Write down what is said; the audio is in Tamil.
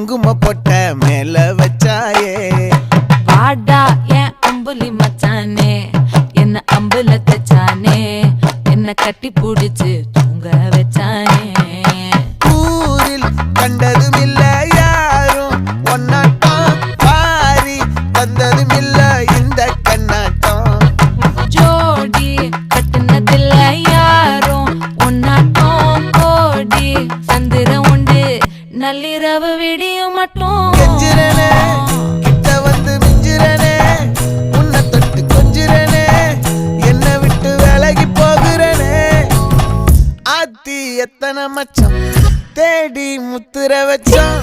குங்கும பொட்ட மேல வச்சாயே வாடா என் அம்புலி மச்சானே என்ன அம்புல தச்சானே என்ன கட்டி புடிச்சு தூங்க வச்சானே ஊரில் கண்டதும் இல்ல யாரும் ஒன்னாட்டம் பாரி வந்ததும் இல்ல இந்த கண்ணாட்டம் ஜோடி கட்டுனதில்ல யாரும் ஒன்னாட்டம் கோடி சந்திரம் உண்டு நள்ளிரவு விடியும் மட்டும் கெஞ்சிரனே கிட்ட வந்து மிஞ்சிரனே உன்னை தொட்டு கொஞ்சிரனே என்னை விட்டு விலகி போகிறனே ஆத்தி எத்தனை மச்சம் தேடி முத்துற வச்சோம்